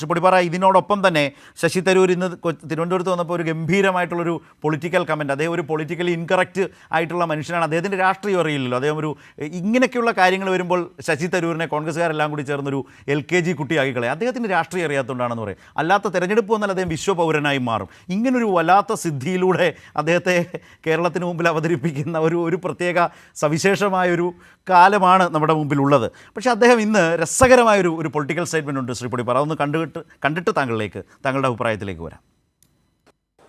പൊടിപ്പാറ, ഇതിനോടൊപ്പം തന്നെ ശശി തരൂർ ഇന്ന് തിരുവനന്തപുരത്ത് വന്നപ്പോൾ ഒരു ഗംഭീരമായിട്ടുള്ളൊരു പൊളിറ്റിക്കൽ കമൻറ്റ്, അദ്ദേഹം ഒരു പൊളിറ്റിക്കലി ഇൻകറക്റ്റ് ആയിട്ടുള്ള മനുഷ്യനാണ്, അദ്ദേഹത്തിൻ്റെ രാഷ്ട്രീയം അറിയില്ലല്ലോ, അദ്ദേഹം ഒരു ഇങ്ങനെയൊക്കെയുള്ള കാര്യങ്ങൾ വരുമ്പോൾ ശശി തരൂരിനെ കോൺഗ്രസ്സുകാരെല്ലാം കൂടി ചേർന്നൊരു LKG കുട്ടിയാക്കി കളയും. അദ്ദേഹത്തിന് രാഷ്ട്രീയം അറിയാത്തതുകൊണ്ടാണെന്ന് പറയും. അല്ലാത്ത തെരഞ്ഞെടുപ്പ് വന്നാൽ അദ്ദേഹം വിശ്വപൗരനായി മാറും. ഇങ്ങനൊരു വല്ലാത്ത സിദ്ധിയിലൂടെ അദ്ദേഹത്തെ കേരളത്തിന് മുമ്പിൽ അവതരിപ്പിക്കുന്ന ഒരു പ്രത്യേക സവിശേഷമായൊരു കാലമാണ് നമ്മുടെ മുമ്പിലുള്ളത്. പക്ഷേ അദ്ദേഹം ഇന്ന് രസകരമായൊരു പൊളിറ്റിക്കൽ സ്റ്റേറ്റ്മെൻ്റ് ഉണ്ട് ശ്രീ പൊടിപ്പാറ, അതൊന്ന് കണ്ടിട്ട് താങ്കളുടെ അഭിപ്രായത്തിലേക്ക് വരാം.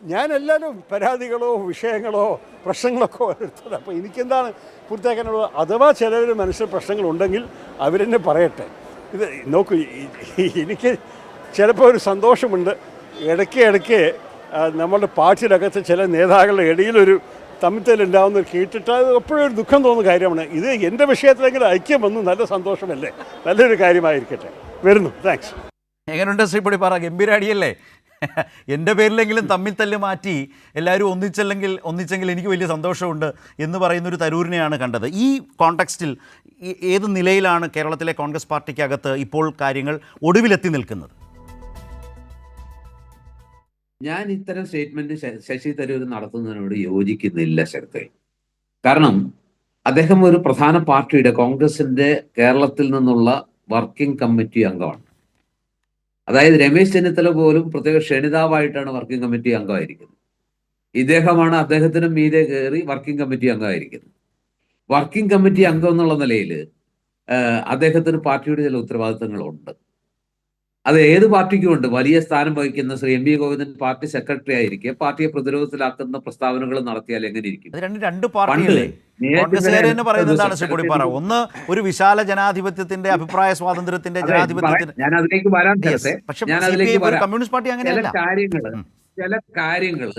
ഞാൻ എല്ലാവരും പരാതികളോ വിഷയങ്ങളോ പ്രശ്നങ്ങളൊക്കെ വരുത്തത്. അപ്പോൾ എനിക്കെന്താണ് പൂർത്തിയാക്കാനുള്ളത്? അഥവാ ചിലവർ മനസ്സിൽ പ്രശ്നങ്ങളുണ്ടെങ്കിൽ അവരെന്നെ പറയട്ടെ. ഇത് നോക്കൂ, എനിക്ക് ചിലപ്പോൾ ഒരു സന്തോഷമുണ്ട്, ഇടയ്ക്ക് നമ്മളുടെ പാർട്ടിയിലകത്ത് ചില നേതാക്കളുടെ ഇടയിലൊരു തമ്മിത്തലുണ്ടാവുന്നത് കേട്ടിട്ട് അത് എപ്പോഴും ഒരു ദുഃഖം തോന്നുന്ന കാര്യമാണ്. ഇത് എൻ്റെ വിഷയത്തിലെങ്കിലും ഐക്യം വന്നു, നല്ല സന്തോഷമല്ലേ, നല്ലൊരു കാര്യമായിരിക്കട്ടെ. വരുന്നു, താങ്ക്സ്. എങ്ങനെയുണ്ട് ശ്രീ പൊടിപ്പാറ? ഗംഭീരാടിയല്ലേ? എൻ്റെ പേരിലെങ്കിലും തമ്മിൽ തല്ല് മാറ്റി എല്ലാവരും ഒന്നിച്ചെങ്കിൽ എനിക്ക് വലിയ സന്തോഷമുണ്ട് എന്ന് പറയുന്നൊരു തരൂരിനെയാണ് കണ്ടത്. ഈ കോണ്ടെക്സ്റ്റിൽ ഏത് നിലയിലാണ് കേരളത്തിലെ കോൺഗ്രസ് പാർട്ടിക്കകത്ത് ഇപ്പോൾ കാര്യങ്ങൾ ഒടുവിലെത്തി നിൽക്കുന്നത്? ഞാൻ ഇത്തരം സ്റ്റേറ്റ്മെന്റ് ശശി തരൂർ നടത്തുന്നതിനോട് യോജിക്കുന്നില്ല ശരത്തെ. കാരണം അദ്ദേഹം ഒരു പ്രധാന പാർട്ടിയുടെ, കോൺഗ്രസിന്റെ കേരളത്തിൽ നിന്നുള്ള വർക്കിംഗ് കമ്മിറ്റി അംഗമാണ്. അതായത് രമേശ് ചെന്നിത്തല പോലും പ്രത്യേക ക്ഷണിതാവായിട്ടാണ് വർക്കിംഗ് കമ്മിറ്റി അംഗമായിരിക്കുന്നത്. ഇദ്ദേഹമാണ് അദ്ദേഹത്തിന് മീതെ കയറി വർക്കിംഗ് കമ്മിറ്റി അംഗമായിരിക്കുന്നത്. വർക്കിംഗ് കമ്മിറ്റി അംഗം എന്നുള്ള നിലയിൽ അദ്ദേഹത്തിന് പാർട്ടിയുടെ ചില ഉത്തരവാദിത്തങ്ങളുണ്ട്. അത് ഏത് പാർട്ടിക്കും ഉണ്ട്. വലിയ സ്ഥാനം വഹിക്കുന്ന Shri MV Govindan party secretary ആയിരിക്കെ പാർട്ടിയെ പ്രതിരോധത്തിലാക്കുന്ന പ്രസ്താവനകൾ നടത്തിയാൽ എങ്ങനെ ഇരിക്കും? രണ്ട് പാർട്ടിയല്ലേ? ഒന്ന് ഒരു വിശാല ജനാധിപത്യത്തിന്റെ, അഭിപ്രായ സ്വാതന്ത്ര്യത്തിന്റെ, ജനാധിപത്യത്തിന്റെ. ഞാൻ അതിലേക്ക് വരാൻ കമ്മ്യൂണിസ്റ്റ് പാർട്ടി അങ്ങനെയല്ല. ചില കാര്യങ്ങൾ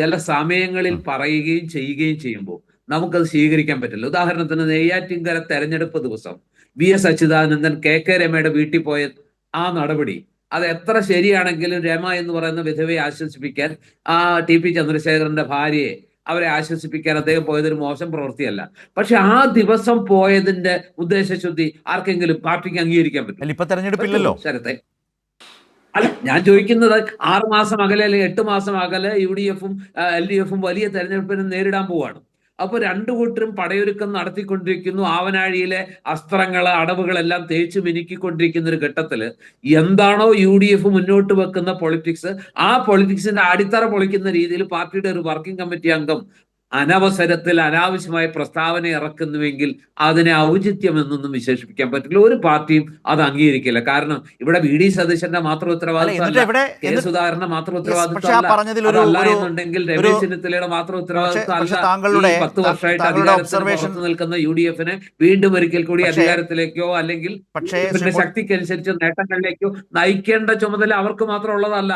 ചില സമയങ്ങളിൽ പറയുകയും ചെയ്യുകയും ചെയ്യുമ്പോൾ നമുക്കത് സ്വീകരിക്കാൻ പറ്റില്ല. ഉദാഹരണത്തിന് നെയ്യാറ്റിൻകര തെരഞ്ഞെടുപ്പ് ദിവസം VS അച്യുതാനന്ദൻ KK രമയുടെ വീട്ടിൽ പോയ ആ നടപടി, അത് എത്ര ശരിയാണെങ്കിലും രമ എന്ന് പറയുന്ന വിധവയെ ആശ്വസിപ്പിക്കാൻ, ആ TP ചന്ദ്രശേഖരന്റെ ഭാര്യയെ അവരെ ആശ്വസിപ്പിക്കാൻ അദ്ദേഹം പോയതൊരു മോശം പ്രവൃത്തിയല്ല. പക്ഷെ ആ ദിവസം പോയതിന്റെ ഉദ്ദേശശുദ്ധി ആർക്കെങ്കിലും പാർട്ടിക്ക് അംഗീകരിക്കാൻ പറ്റും? ഇപ്പൊ തെരഞ്ഞെടുപ്പില്ലല്ലോ ശരത്തെ. അല്ല, ഞാൻ ചോദിക്കുന്നത് 6 മാസം അകലെ അല്ലെങ്കിൽ 8 മാസം അകലെ UDF-ഉം LDF-ഉം വലിയ തെരഞ്ഞെടുപ്പിനെ നേരിടാൻ പോവാണ്. അപ്പൊ രണ്ടു കൂട്ടരും പടയൊരുക്കം നടത്തിക്കൊണ്ടിരിക്കുന്നു. ആവനാഴിയിലെ അസ്ത്രങ്ങള് അടവുകളെല്ലാം തേച്ച് മിനുക്കിക്കൊണ്ടിരിക്കുന്ന ഒരു ഘട്ടത്തില് എന്താണോ UDF മുന്നോട്ട് വെക്കുന്ന പൊളിറ്റിക്സ്, ആ പൊളിറ്റിക്സിന്റെ അടിത്തറ പൊളിക്കുന്ന രീതിയിൽ പാർട്ടിയുടെ ഒരു വർക്കിംഗ് കമ്മിറ്റി അംഗം അനവസരത്തിൽ അനാവശ്യമായ പ്രസ്താവന ഇറക്കുന്നുവെങ്കിൽ അതിനെ ഔചിത്യം എന്നൊന്നും വിശേഷിപ്പിക്കാൻ പറ്റില്ല. ഒരു പാർട്ടിയും അത് അംഗീകരിക്കില്ല. കാരണം ഇവിടെ VD സതീശന്റെ മാത്രം ഉത്തരവാദിത്വമല്ല, K സുധാകരന്റെ മാത്രം ഉത്തരവാദിത്വമല്ല, രമേശ് ചെന്നിത്തലയുടെ മാത്രം ഉത്തരവാദിത്വമല്ല. 10 വർഷമായിട്ട് അധികാരത്തിൽ നിൽക്കുന്ന UDF-നെ വീണ്ടും ഒരിക്കൽ കൂടി അധികാരത്തിലേക്കോ അല്ലെങ്കിൽ ശക്തിക്കനുസരിച്ച് നേട്ടങ്ങളിലേക്കോ നയിക്കേണ്ട ചുമതല അവർക്ക് മാത്രം ഉള്ളതല്ല.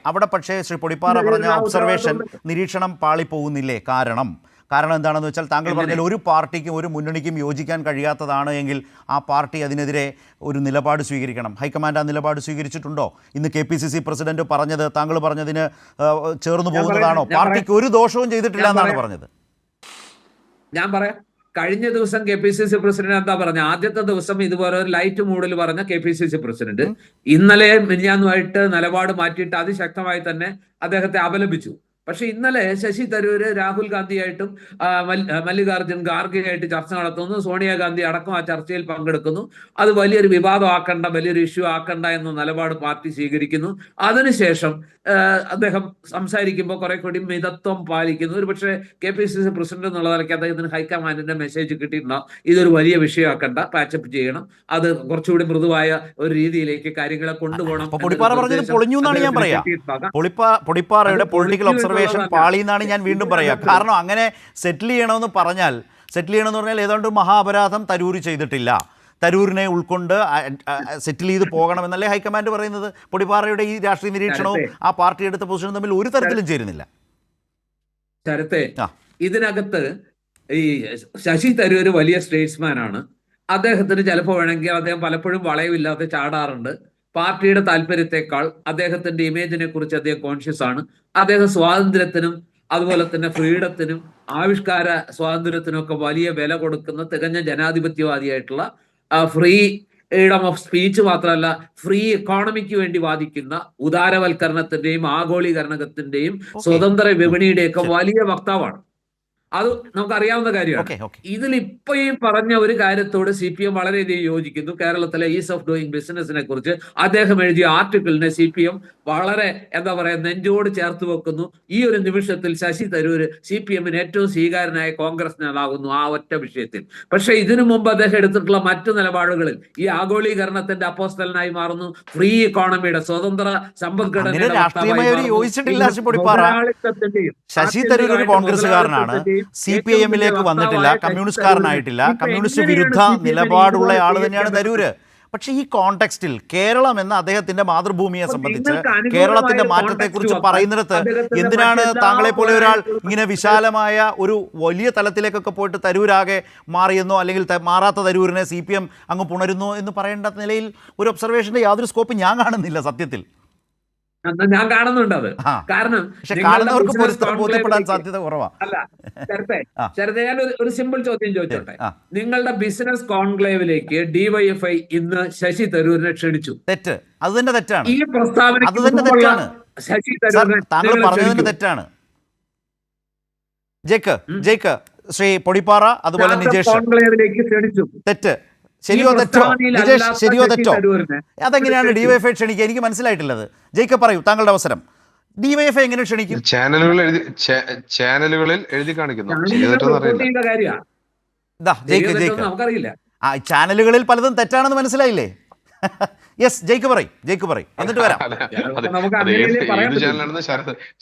അവിടെ പക്ഷേ ശ്രീ പൊടിപ്പാറ പറഞ്ഞ ഒബ്സർവേഷൻ, നിരീക്ഷണം പോകുന്നില്ലേ? കാരണം എന്താണെന്ന് വെച്ചാൽ താങ്കൾ പറഞ്ഞാൽ ഒരു പാർട്ടിക്കും ഒരു മുന്നണിക്കും യോജിക്കാൻ കഴിയാത്തതാണ് എങ്കിൽ ആ പാർട്ടി അതിനെതിരെ ഒരു നിലപാട് സ്വീകരിക്കണം. ഹൈക്കമാൻഡ് ആ നിലപാട് സ്വീകരിച്ചിട്ടുണ്ടോ? ഇന്ന് KPCC പ്രസിഡന്റ് പറഞ്ഞത് താങ്കൾ പറഞ്ഞതിന് ചേർന്നു പോകുന്നതാണോ? പാർട്ടിക്ക് ഒരു ദോഷവും ചെയ്തിട്ടില്ല എന്നാണ് പറഞ്ഞത്. ഞാൻ പറയാം, കഴിഞ്ഞ ദിവസം KPCC പ്രസിഡന്റ് എന്താ പറഞ്ഞ? ആദ്യത്തെ ദിവസം ഇതുപോലെ ഒരു ലൈറ്റ് മൂഡിൽ പറഞ്ഞ KPCC പ്രസിഡന്റ് ഇന്നലെ മിനിഞ്ഞാന്നുമായിട്ട് നിലപാട് മാറ്റിയിട്ട് അതിശക്തമായി തന്നെ അദ്ദേഹത്തെ അപലപിച്ചു. പക്ഷെ ഇന്നലെ ശശി തരൂര് രാഹുൽ ഗാന്ധിയായിട്ടും മല്ലികാർജുൻ ഖാർഗെയായിട്ട് ചർച്ച നടത്തുന്നു. സോണിയാഗാന്ധി അടക്കം ആ ചർച്ചയിൽ പങ്കെടുക്കുന്നു. അത് വലിയൊരു വിവാദമാക്കണ്ട, വലിയൊരു ഇഷ്യൂ ആക്കണ്ട എന്ന നിലപാട് പാർട്ടി സ്വീകരിക്കുന്നു. അതിനുശേഷം അദ്ദേഹം സംസാരിക്കുമ്പോൾ കുറെ കൂടി മിതത്വം പാലിക്കുന്നു. ഒരു പക്ഷേ KPCC പ്രസിഡന്റ് എന്നുള്ള നിലയ്ക്ക് അദ്ദേഹത്തിന് ഹൈക്കമാൻഡിന്റെ മെസ്സേജ് കിട്ടിയിട്ടുണ്ടാവും, ഇതൊരു വലിയ വിഷയമാക്കണ്ട, പാച്ചപ്പ് ചെയ്യണം, അത് കുറച്ചുകൂടി മൃദുവായ ഒരു രീതിയിലേക്ക് കാര്യങ്ങളെ കൊണ്ടുപോകണം. പൊളിറ്റിക്കൽ ഒബ്സർവേഷൻ പാളി എന്നാണ് ഞാൻ വീണ്ടും പറയാം. കാരണം അങ്ങനെ സെറ്റിൽ ചെയ്യണമെന്ന് പറഞ്ഞാൽ ഏതാണ്ട് മഹാപരാധം തരൂര് ചെയ്തിട്ടില്ല, തരൂരിനെ ഉൾക്കൊണ്ട് സെറ്റിൽ ചെയ്ത് പോകണമെന്നല്ലേ ഹൈക്കമാൻഡ് പറയുന്നത്. പൊടിപ്പാറയുടെ ഈ രാഷ്ട്രീയ നിരീക്ഷണവും ആ പാർട്ടി എടുത്ത പൊസിഷനും തമ്മിൽ ഒരു തരത്തിലും ചേരുന്നില്ല. ശരത്തെ, ഇതിനകത്ത് ഈ ശശി തരൂര് വലിയ സ്റ്റേറ്റ്സ്മാൻ ആണ്. അദ്ദേഹത്തിന് ചിലപ്പോൾ വേണമെങ്കിൽ അദ്ദേഹം പലപ്പോഴും വളയമില്ലാതെ ചാടാറുണ്ട്. പാർട്ടിയുടെ താല്പര്യത്തെക്കാൾ അദ്ദേഹത്തിന്റെ ഇമേജിനെ കുറിച്ച് അദ്ദേഹം കോൺഷ്യസ് ആണ്. അദ്ദേഹം സ്വാതന്ത്ര്യത്തിനും അതുപോലെ തന്നെ ഫ്രീഡത്തിനും ആവിഷ്കാര സ്വാതന്ത്ര്യത്തിനും ഒക്കെ വലിയ വില കൊടുക്കുന്ന തികഞ്ഞ ജനാധിപത്യവാദിയായിട്ടുള്ള ഫ്രീ ഫ്രീഡം ഓഫ് സ്പീച്ച് മാത്രമല്ല ഫ്രീ എക്കോണമിക്ക് വേണ്ടി വാദിക്കുന്ന ഉദാരവൽക്കരണത്തിന്റെയും ആഗോളീകരണത്തിന്റെയും സ്വതന്ത്ര വിപണിയുടെയൊക്കെ വലിയ വക്താവാണ്. അത് നമുക്കറിയാവുന്ന കാര്യമാണ്. ഇതിൽ ഇപ്പൊ ഈ പറഞ്ഞ ഒരു കാര്യത്തോട് CPM വളരെയധികം യോജിക്കുന്നു. കേരളത്തിലെ ഈസ് ഓഫ് ഡൂയിങ് ബിസിനസിനെ കുറിച്ച് അദ്ദേഹം എഴുതിയ ആർട്ടിക്കിളിനെ CPM വളരെ എന്താ പറയാ നെഞ്ചോട് ചേർത്ത് വെക്കുന്നു. ഈ ഒരു നിമിഷത്തിൽ ശശി തരൂർ CPMന് ഏറ്റവും സ്വീകാര്യനായ കോൺഗ്രസ് നേതാകുന്നു ആ ഒറ്റ വിഷയത്തിൽ. പക്ഷെ ഇതിനു മുമ്പ് അദ്ദേഹം എടുത്തിട്ടുള്ള മറ്റു നിലപാടുകളിൽ ഈ ആഗോളീകരണത്തിന്റെ അപ്പോസ്തലനായി മാറുന്നു, ഫ്രീ ഇക്കോണമിയുടെ സ്വതന്ത്ര സമ്പദ്ഘടനയുടെ ശശി തരൂർ ഒരു കോൺഗ്രസ്സുകാരനാണ്, CPIM-ലേക്ക് വന്നിട്ടില്ല, കമ്മ്യൂണിസ്റ്റുകാരനായിട്ടില്ല, കമ്മ്യൂണിസ്റ്റ് വിരുദ്ധ നിലപാടുള്ള ആൾ തന്നെയാണ് തരൂര്. പക്ഷേ ഈ കോണ്ടെക്സ്റ്റിൽ കേരളം എന്ന അദ്ദേഹത്തിന്റെ മാതൃഭൂമിയെ സംബന്ധിച്ച് കേരളത്തിന്റെ മാറ്റത്തെക്കുറിച്ച് പറയുന്നിടത്ത് എന്തിനാണ് താങ്കളെ പോലെ ഒരാൾ ഇങ്ങനെ വിശാലമായ ഒരു വലിയ തലത്തിലേക്കൊക്കെ പോയിട്ട് തരൂരാകെ മാറിയെന്നോ അല്ലെങ്കിൽ മാറാത്ത തരൂരിനെ CPM അങ്ങ് പുണരുന്നു എന്ന് പറയേണ്ട നിലയിൽ ഒരു ഒബ്സർവേഷന്റെ യാതൊരു സ്കോപ്പ് ഞാൻ കാണുന്നില്ല സത്യത്തിൽ. ഞാൻ കാണുന്നുണ്ട് അത്. കാരണം ബോധ്യപ്പെടാൻ സാധ്യത കുറവാണ്. അല്ല ശരത്തെ ഞാൻ ഒരു സിമ്പിൾ ചോദ്യം ചോദിച്ചോട്ടെ. നിങ്ങളുടെ ബിസിനസ് കോൺക്ലേവിലേക്ക് DYFI ഇന്ന് ശശി തരൂരിനെ ക്ഷണിച്ചു. തെറ്റ്, അത് തന്നെ തെറ്റാണ്. ഈ പ്രസ്താവന ശശി തരൂരിനെ താങ്കൾ പറഞ്ഞതിന് തെറ്റാണ്. ജയ്ക്ക് ശ്രീ പൊടിപ്പാറ അതുപോലെ നിജേഷ് കോൺക്ലേവിലേക്ക് ക്ഷണിച്ചു. തെറ്റ്. ശരിയോ തെറ്റോ നിജേഷ്, ശരിയോ തെറ്റോ? അതെങ്ങനെയാണ് DYFI ക്ഷണിക്കുക? എനിക്ക് മനസ്സിലായിട്ടില്ലത്. ജയിക്കബ് പറയൂ, താങ്കളുടെ അവസരം. DYFI എങ്ങനെ ക്ഷണിക്കും? ചാനലുകളിൽ എഴുതി കാണിക്കുന്നു. നമുക്കറിയില്ല. ചാനലുകളിൽ പലതും തെറ്റാണെന്ന് മനസ്സിലായില്ലേ? യെസ്, ജയിക്ക് പറയും എന്നിട്ട് വരാം.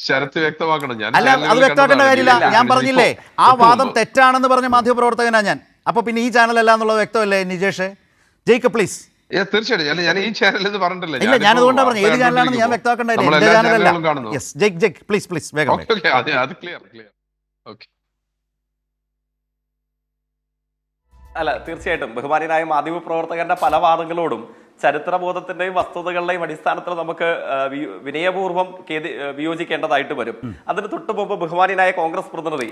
ശരത്ത് വ്യക്തമാക്കണം. അല്ല, അത് വ്യക്തമാക്കേണ്ട കാര്യമില്ല. ഞാൻ പറഞ്ഞില്ലേ ആ വാദം തെറ്റാണെന്ന് പറഞ്ഞ മാധ്യമപ്രവർത്തകനാ ഞാൻ. അപ്പൊ പിന്നെ ഈ ചാനൽ അല്ല എന്നുള്ളത് വ്യക്തമല്ലേ നിജേഷ്? ജയിക്ക് പ്ലീസ്. തീർച്ചയായിട്ടും ഞാൻ ഈ ചാനലിൽ പറഞ്ഞിട്ടില്ല. ഇല്ല, ഞാനതുകൊണ്ടാണ് പറഞ്ഞു ഏത് ചാനലാണെന്ന് ഞാൻ വ്യക്തമാക്കേണ്ടതില്ല. എന്റെ ചാനലല്ല. യെസ്, ജയ്ക്ക് പ്ലീസ് വേഗം. അല്ല, തീർച്ചയായിട്ടും ബഹുമാന്യനായ മാധ്യമപ്രവർത്തകന്റെ പല വാദങ്ങളോടും ചരിത്രബോധത്തിന്റെയും വസ്തുതകളുടെയും അടിസ്ഥാനത്തിൽ നമുക്ക് വിനയപൂർവ്വം വിയോജിക്കേണ്ടതായിട്ട് വരും. അതിന് തൊട്ടു മുമ്പ് ബഹുമാന്യനായ കോൺഗ്രസ് പ്രതിനിധി,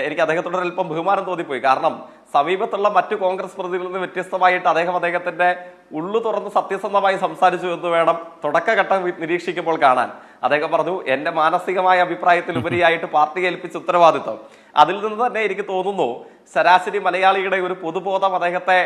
എനിക്ക് അദ്ദേഹത്തോട് അല്പം ബഹുമാനം തോന്നിപ്പോയി. കാരണം സമീപത്തുള്ള മറ്റു കോൺഗ്രസ് പ്രതിനിധികളിൽ നിന്ന് വ്യത്യസ്തമായിട്ട് അദ്ദേഹത്തിന്റെ ഉള്ളു തുറന്ന് സത്യസന്ധമായി സംസാരിച്ചു എന്ന് വേണം തുടക്കഘട്ടം നിരീക്ഷിക്കുമ്പോൾ കാണാൻ. അദ്ദേഹം പറഞ്ഞു, എന്റെ മാനസികമായ അഭിപ്രായത്തിൽ ഉപരിയായിട്ട് പാർട്ടി ഏൽപ്പിച്ച ഉത്തരവാദിത്വം. അതിൽ നിന്ന് തന്നെ എനിക്ക് തോന്നുന്നു ശരാശരി മലയാളിയുടെ ഒരു പൊതുബോധം അദ്ദേഹത്തെ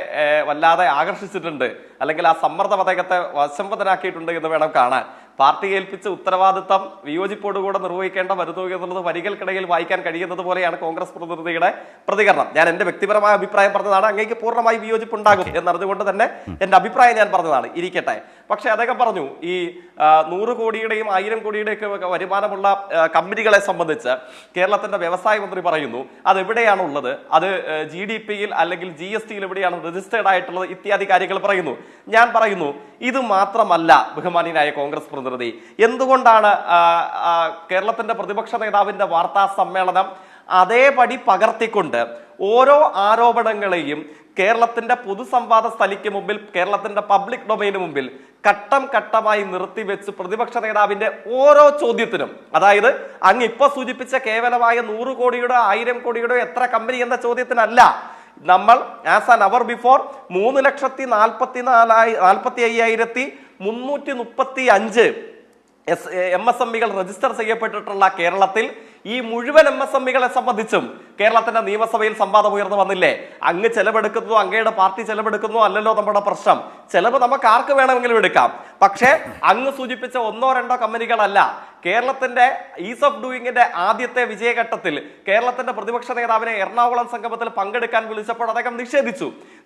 വല്ലാതെ ആകർഷിച്ചിട്ടുണ്ട്, അല്ലെങ്കിൽ ആ സമ്മർദ്ദം അദ്ദേഹത്തെ വശംവദനാക്കിയിട്ടുണ്ട് എന്ന് വേണം കാണാൻ. പാർട്ടി ഏൽപ്പിച്ച ഉത്തരവാദിത്തം വിയോജിപ്പോടുകൂടെ നിർവഹിക്കേണ്ട വരുന്നു എന്നുള്ളത് വരികൾക്കിടയിൽ വായിക്കാൻ കഴിയുന്നത് പോലെയാണ് കോൺഗ്രസ് പ്രതിനിധിയുടെ പ്രതികരണം. ഞാൻ എന്റെ വ്യക്തിപരമായ അഭിപ്രായം പറഞ്ഞതാണ്. അങ്ങേക്ക് പൂർണ്ണമായി വിയോജിപ്പുണ്ടാകും എന്നറിഞ്ഞുകൊണ്ട് തന്നെ എന്റെ അഭിപ്രായം ഞാൻ പറഞ്ഞതാണ്, ഇരിക്കട്ടെ. പക്ഷെ അദ്ദേഹം പറഞ്ഞു ഈ 100 കോടിയുടെയും 1000 കോടിയുടെയൊക്കെ വരുമാനമുള്ള കമ്പനികളെ സംബന്ധിച്ച് കേരളത്തിന്റെ വ്യവസായ മന്ത്രി പറയുന്നു അതെവിടെയാണുള്ളത്, അത് GDP-യിൽ അല്ലെങ്കിൽ GST-യിൽ എവിടെയാണ് രജിസ്റ്റേർഡ് ആയിട്ടുള്ളത്, ഇത്യാദി കാര്യങ്ങൾ പറയുന്നു. ഞാൻ പറയുന്നു ഇത് മാത്രമല്ല ബഹുമാന്യനായ കോൺഗ്രസ് പ്രതിനിധി, എന്തുകൊണ്ടാണ് കേരളത്തിന്റെ പ്രതിപക്ഷ നേതാവിന്റെ വാർത്താ സമ്മേളനം അതേപടി പകർത്തിക്കൊണ്ട് ഓരോ ആരോപണങ്ങളെയും കേരളത്തിന്റെ പൊതുസംവാദ സ്ഥലിക്ക് മുമ്പിൽ, കേരളത്തിന്റെ പബ്ലിക് ഡൊമൈന് മുമ്പിൽ ഘട്ടം ഘട്ടമായി നിർത്തിവെച്ച് പ്രതിപക്ഷ നേതാവിന്റെ ഓരോ ചോദ്യത്തിനും, അതായത് അങ്ങ് ഇപ്പൊ സൂചിപ്പിച്ച കേവലമായ 100 കോടിയുടെ 1000 കോടിയുടെ എത്ര കമ്പനി എന്ന ചോദ്യത്തിനല്ല, നമ്മൾ ആസ് ആൻ അവർ ബിഫോർ 3,45,335 MSME-കൾ രജിസ്റ്റർ ചെയ്യപ്പെട്ടിട്ടുള്ള കേരളത്തിൽ ഈ മുഴുവൻ MSME-കളെ സംബന്ധിച്ചും കേരളത്തിന്റെ നിയമസഭയിൽ സംവാദം ഉയർന്നു വന്നില്ലേ? അങ്ങ് ചെലവെടുക്കുന്നതോ അങ്ങയുടെ പാർട്ടി ചെലവെടുക്കുന്നതോ അല്ലല്ലോ നമ്മുടെ പ്രശ്നം. ചെലവ് നമുക്ക് ആർക്ക് വേണമെങ്കിലും എടുക്കാം. പക്ഷേ അങ്ങ് സൂചിപ്പിച്ച 1-2 കമ്പനികളല്ല. കേരളത്തിന്റെ ഈസ് ഓഫ് ഡൂയിങ്ങിന്റെ ആദ്യത്തെ വിജയഘട്ടത്തിൽ കേരളത്തിന്റെ പ്രതിപക്ഷ നേതാവിനെ എറണാകുളം സംഗമത്തിൽ പങ്കെടുക്കാൻ വിളിച്ചപ്പോൾ അദ്ദേഹം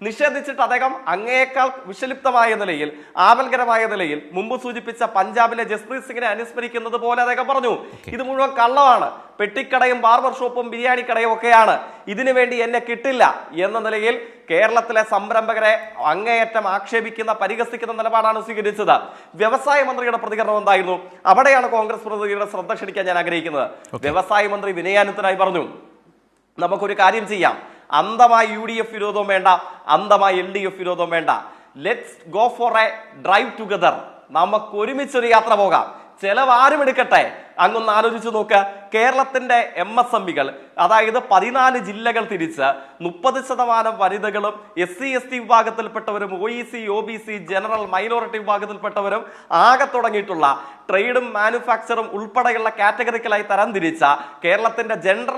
നിഷേധിച്ചിട്ട് അദ്ദേഹം അങ്ങേക്കാൾ വിഷലിപ്തമായ നിലയിൽ, ആവൽകരമായ നിലയിൽ മുമ്പ് സൂചിപ്പിച്ച പഞ്ചാബിലെ ജസ്പ്രീത് സിംഗിനെ അനുസ്മരിക്കുന്നത് പോലെ അദ്ദേഹം പറഞ്ഞു ഇത് മുഴുവൻ കള്ളമാണ്, പെട്ടിക്കടയും ബാർബർ ഷോപ്പും ബിരിയാണി കടയും ഒക്കെയാണ്, ഇതിനു വേണ്ടി എന്നെ കിട്ടില്ല എന്ന നിലയിൽ കേരളത്തിലെ സംരംഭകരെ അങ്ങേയറ്റം ആക്ഷേപിക്കുന്ന, പരിഹസിക്കുന്ന നിലപാടാണ് സ്വീകരിച്ചത്. വ്യവസായ മന്ത്രിയുടെ പ്രതികരണം എന്തായിരുന്നു? അവിടെയാണ് കോൺഗ്രസ് പ്രതിനിധിയുടെ ശ്രദ്ധ ക്ഷണിക്കാൻ ഞാൻ ആഗ്രഹിക്കുന്നത്. വ്യവസായ മന്ത്രി വിനയാനന്ദനായി പറഞ്ഞു, നമുക്കൊരു കാര്യം ചെയ്യാം, അന്ധമായി UDF വിരോധവും വേണ്ട, അന്ധമായി LDF വിരോധവും വേണ്ട, let's go for A drive together, നമുക്ക് ഒരുമിച്ചൊരു യാത്ര പോകാം. ചെലവ് ആരും എടുക്കട്ടെ. അങ്ങൊന്ന് ആലോചിച്ച് നോക്കുക. കേരളത്തിന്റെ MSMEകൾ, അതായത് 14 ജില്ലകൾ തിരിച്ച് 30% വനിതകളും SC/ST വിഭാഗത്തിൽപ്പെട്ടവരും OEC, OBC, ജനറൽ, മൈനോറിറ്റി വിഭാഗത്തിൽപ്പെട്ടവരും ആകെ തുടങ്ങിയിട്ടുള്ള ട്രേഡും മാനുഫാക്ചറും ഉൾപ്പെടെയുള്ള കാറ്റഗറിക്കലായി തരംതിരിച്ച കേരളത്തിന്റെ ജെൻഡർ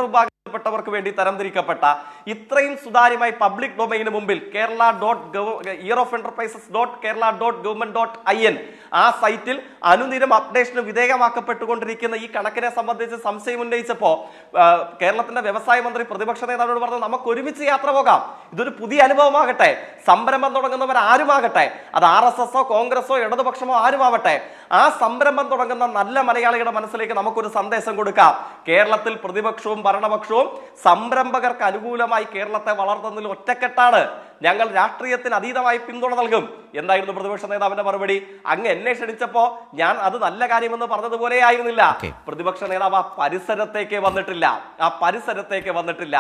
വിഭാഗത്തിൽപ്പെട്ടവർക്ക് വേണ്ടി തരംതിരിക്കപ്പെട്ട ഇത്രയും സുതാര്യമായി പബ്ലിക് ഡൊമൈന് മുമ്പിൽ Kerala.enterprises.kerala.government.in ആ സൈറ്റിൽ അനുദിനം അപ്ഡേഷന് വിധേയമാക്കപ്പെട്ടുകൊണ്ടിരിക്കുന്ന ഈ കണക്കിനെ സംബന്ധിച്ച് സംശയം ഉന്നയിച്ചപ്പോ കേരളത്തിന്റെ വ്യവസായ മന്ത്രി പ്രതിപക്ഷ നേതാവിനോട് പറഞ്ഞു, നമുക്ക് ഒരുമിച്ച് യാത്ര പോകാം, ഇതൊരു പുതിയ അനുഭവമാകട്ടെ, സംരംഭം തുടങ്ങുന്നവർ ആരുമാകട്ടെ, അത് RSSോ കോൺഗ്രസോ ഇടതുപക്ഷമോ ആരുമാവട്ടെ, ആ സംരംഭം തുടങ്ങുന്ന നല്ല മലയാളികളുടെ മനസ്സിലേക്ക് നമുക്കൊരു സന്ദേശം കൊടുക്കാം. കേരളത്തിൽ പ്രതിപക്ഷവും ഭരണപക്ഷവും സംരംഭകർക്ക് അനുകൂലമായി കേരളത്തെ വളർത്തുന്നതിൽ ഒറ്റക്കെട്ടാണ്. ഞങ്ങൾ രാഷ്ട്രീയത്തിന് അതീതമായി പിന്തുണ നൽകും. എന്തായിരുന്നു പ്രതിപക്ഷ നേതാവിന്റെ മറുപടി? അങ്ങ് എന്നെ ക്ഷണിച്ചപ്പോ ഞാൻ അത് നല്ല കാര്യമെന്ന് പറഞ്ഞതുപോലെ ആയിരുന്നില്ല. പ്രതിപക്ഷ നേതാവ് ആ പരിസരത്തേക്ക് വന്നിട്ടില്ല.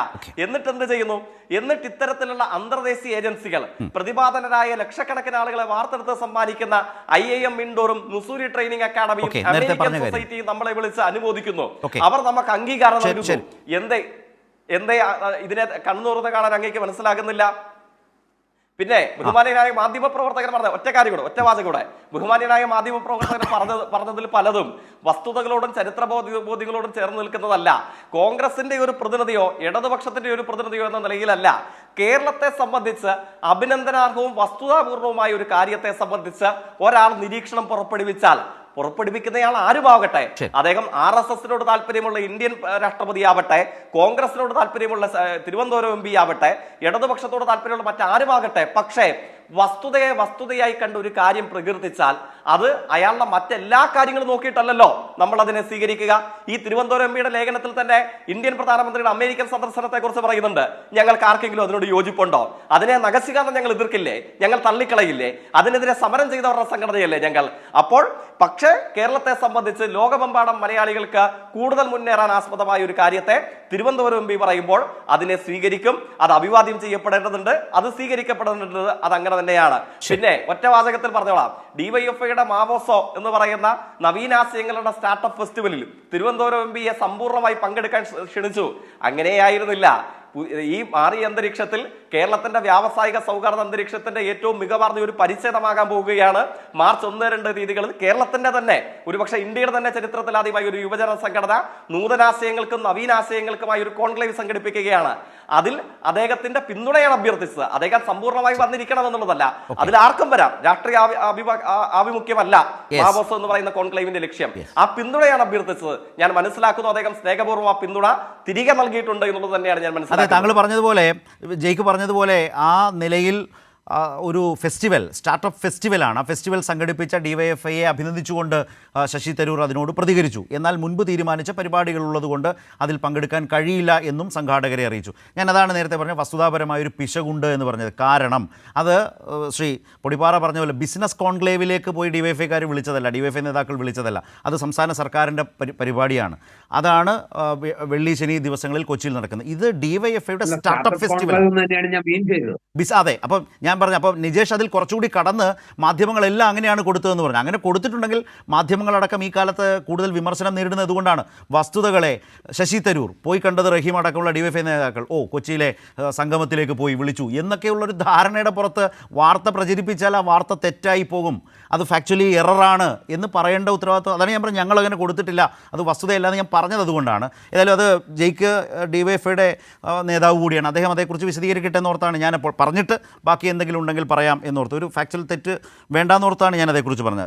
എന്നിട്ട് എന്ത് ചെയ്യുന്നു? എന്നിട്ട് ഇത്തരത്തിലുള്ള അന്തർദേശീയ ഏജൻസികൾ, പ്രതിപാദനരായ ലക്ഷക്കണക്കിന് ആളുകളെ വാർത്തെടുത്ത് സമ്മാനിക്കുന്ന IIM ഇൻഡോറും മുസൂരി ട്രെയിനിങ് അക്കാഡമിയും അമേരിക്കൻ സൊസൈറ്റിയും നമ്മളെ വിളിച്ച് അനുമോദിക്കുന്നു. അവർ നമുക്ക് അംഗീകാരം നൽകുന്നു. എന്തേ ഇതിനെ കണ്ണുതുറന്ന് കാണാൻ അങ്ങേക്ക് മനസ്സിലാകുന്നില്ല? പിന്നെ ബഹുമാന്യനായ മാധ്യമപ്രവർത്തകർ പറഞ്ഞ ഒറ്റ വാചകം കൂടെ, ബഹുമാന്യനായ മാധ്യമപ്രവർത്തകർ പറഞ്ഞതിൽ പലതും വസ്തുതകളോടും ചരിത്ര ബോധ്യങ്ങളോടും ചേർന്ന് നിൽക്കുന്നതല്ല. കോൺഗ്രസിന്റെ ഒരു പ്രതിനിധിയോ ഇടതുപക്ഷത്തിന്റെ ഒരു പ്രതിനിധിയോ എന്ന നിലയിലല്ല. കേരളത്തെ സംബന്ധിച്ച് അഭിനന്ദനാർഹവും വസ്തുതാപൂർവമായ ഒരു കാര്യത്തെ സംബന്ധിച്ച് ഒരാൾ നിരീക്ഷണം പുറപ്പെടുവിക്കുന്നയാൾ ആരുമാകട്ടെ, അദ്ദേഹം RSSനോട് താല്പര്യമുള്ള ഇന്ത്യൻ രാഷ്ട്രപതിയാവട്ടെ, കോൺഗ്രസിനോട് താല്പര്യമുള്ള തിരുവനന്തപുരം MP ആവട്ടെ, ഇടതുപക്ഷത്തോട് താല്പര്യമുള്ള മറ്റാരുമാകട്ടെ, പക്ഷേ വസ്തുതയായി കണ്ട ഒരു കാര്യം പ്രകീർത്തിച്ചാൽ അത് അയാളുടെ മറ്റെല്ലാ കാര്യങ്ങളും നോക്കിയിട്ടല്ലോ നമ്മൾ അതിനെ സ്വീകരിക്കുക. ഈ തിരുവനന്തപുരം MPയുടെ ലേഖനത്തിൽ തന്നെ ഇന്ത്യൻ പ്രധാനമന്ത്രിയുടെ അമേരിക്കൻ സന്ദർശനത്തെ കുറിച്ച് പറയുന്നുണ്ട്. ഞങ്ങൾക്ക് ആർക്കെങ്കിലും അതിനോട് യോജിപ്പുണ്ടോ? അതിനെ നഖശിഖാന്തം ഞങ്ങൾ എതിർക്കില്ലേ? ഞങ്ങൾ തള്ളിക്കളയില്ലേ? അതിനെതിരെ സമരം ചെയ്തവരുടെ സംഘടനയല്ലേ ഞങ്ങൾ? അപ്പോൾ പക്ഷേ കേരളത്തെ സംബന്ധിച്ച് ലോകമെമ്പാടും മലയാളികൾക്ക് കൂടുതൽ മുന്നേറാൻ ആസ്പദമായ ഒരു കാര്യത്തെ തിരുവനന്തപുരം MP പറയുമ്പോൾ അതിനെ സ്വീകരിക്കും. അത് അഭിവാദ്യം ചെയ്യപ്പെടേണ്ടതുണ്ട്, അത് സ്വീകരിക്കപ്പെടേണ്ടത്, അത് അങ്ങനെ തന്നെയാണ്. പിന്നെ ഒറ്റ വാചകത്തിൽ പറഞ്ഞോളാം, DYFIയുടെ മാവോസോ എന്ന് പറയുന്ന നവീനാശയങ്ങളുടെ സ്റ്റാർട്ടപ്പ് ഫെസ്റ്റിവലിൽ തിരുവനന്തപുരം MPയെ സമ്പൂർണ്ണമായി പങ്കെടുക്കാൻ ക്ഷണിച്ചു. അങ്ങനെയായിരുന്നില്ല. ഈ മാറിയ അന്തരീക്ഷത്തിൽ കേരളത്തിന്റെ വ്യാവസായിക സൗഹാർദ്ദ അന്തരീക്ഷത്തിന്റെ ഏറ്റവും മികവാർന്ന ഒരു പരിച്ഛേദമാകാൻ പോവുകയാണ് മാർച്ച് 1-2 തീയതികളിൽ കേരളത്തിന്റെ തന്നെ, ഒരുപക്ഷെ ഇന്ത്യയുടെ തന്നെ ചരിത്രത്തിലാദ്യമായി ഒരു യുവജന സംഘടന നൂതനാശയങ്ങൾക്കും നവീനാശയങ്ങൾക്കുമായി ഒരു കോൺക്ലേവ് സംഘടിപ്പിക്കുകയാണ്. അതിൽ അദ്ദേഹത്തിന്റെ പിന്തുണയാണ് അഭ്യർത്ഥിച്ചത്. അദ്ദേഹം സമ്പൂർണ്ണമായി വന്നിരിക്കണം എന്നുള്ളതല്ല, അതിൽ ആർക്കും വരാം. രാഷ്ട്രീയ ആഭിമുഖ്യമല്ല മാവോസോ എന്ന് പറയുന്ന കോൺക്ലേവിന്റെ ലക്ഷ്യം. ആ പിന്തുണയാണ് അഭ്യർത്ഥിച്ചത്. ഞാൻ മനസ്സിലാക്കുന്നു അദ്ദേഹം സ്നേഹപൂർവ്വം ആ പിന്തുണ തിരികെ നൽകിയിട്ടുണ്ട് എന്നുള്ളത് തന്നെയാണ് ഞാൻ മനസ്സിലാക്കുന്നത്. താങ്കൾ പറഞ്ഞതുപോലെ, ജയ്ക്ക് പറഞ്ഞതുപോലെ ആ നിലയിൽ ഒരു ഫെസ്റ്റിവൽ, സ്റ്റാർട്ടപ്പ് ഫെസ്റ്റിവലാണ്. ആ ഫെസ്റ്റിവൽ സംഘടിപ്പിച്ച DYFIയെ അഭിനന്ദിച്ചുകൊണ്ട് ശശി തരൂർ അതിനോട് പ്രതികരിച്ചു. എന്നാൽ മുൻപ് തീരുമാനിച്ച പരിപാടികളുള്ളതുകൊണ്ട് അതിൽ പങ്കെടുക്കാൻ കഴിയില്ല എന്നും സംഘാടകരെ അറിയിച്ചു. ഞാനതാണ് നേരത്തെ പറഞ്ഞ വസ്തുതാപരമായൊരു പിശകുണ്ട് എന്ന് പറഞ്ഞത്. കാരണം അത് ശ്രീ പൊടിപ്പാറ പറഞ്ഞ പോലെ ബിസിനസ് കോൺക്ലേവിലേക്ക് പോയി DYFIക്കാർ വിളിച്ചതല്ല, DYFI നേതാക്കൾ വിളിച്ചതല്ല. അത് സംസ്ഥാന സർക്കാരിൻ്റെ പരിപാടിയാണ്. അതാണ് വെള്ളി ശനി ദിവസങ്ങളിൽ കൊച്ചിയിൽ നടക്കുന്നത്. ഇത് DYFIയുടെ സ്റ്റാർട്ടപ്പ് ഫെസ്റ്റിവൽ. അതെ, അപ്പം ഞാൻ പറഞ്ഞു, അപ്പോൾ നിജേഷ് അതിൽ കുറച്ചുകൂടി കടന്ന് മാധ്യമങ്ങളെല്ലാം അങ്ങനെയാണ് കൊടുത്തതെന്ന് പറഞ്ഞു. അങ്ങനെ കൊടുത്തിട്ടുണ്ടെങ്കിൽ മാധ്യമങ്ങളടക്കം ഈ കാലത്ത് കൂടുതൽ വിമർശനം നേരിടുന്നത് അതുകൊണ്ടാണ്. വസ്തുതകളെ ശശി തരൂർ പോയി കണ്ടത് റഹീം അടക്കമുള്ള DYFI നേതാക്കൾ കൊച്ചിയിലെ സംഗമത്തിലേക്ക് പോയി വിളിച്ചു എന്നൊക്കെയുള്ളൊരു ധാരണയുടെ പുറത്ത് വാർത്ത പ്രചരിപ്പിച്ചാൽ ആ വാർത്ത തെറ്റായി പോകും. അത് ഫാക്ച്വലി എററാണ് എന്ന് പറയേണ്ട ഉത്തരവാദിത്വം, അതാണ് ഞാൻ പറഞ്ഞത്, ഞങ്ങളങ്ങനെ കൊടുത്തിട്ടില്ല, അത് വസ്തുതയല്ലാന്ന് ഞാൻ പറഞ്ഞത് അതുകൊണ്ടാണ്. ഏതായാലും അത് ജയ്ക്ക് DYFIയുടെ നേതാവ് കൂടിയാണ്, അദ്ദേഹം അതേക്കുറിച്ച് വിശദീകരിക്കട്ടെ എന്നോർത്താണ് ഞാനപ്പോൾ പറഞ്ഞിട്ട് ബാക്കി എന്തെങ്കിലും ഉണ്ടെങ്കിൽ പറയാം എന്നോർത്ത്. ഒരു ഫാക്ച്വൽ തെറ്റ് വേണ്ടാന്നോർത്താണ് ഞാൻ അതേക്കുറിച്ച് പറഞ്ഞത്.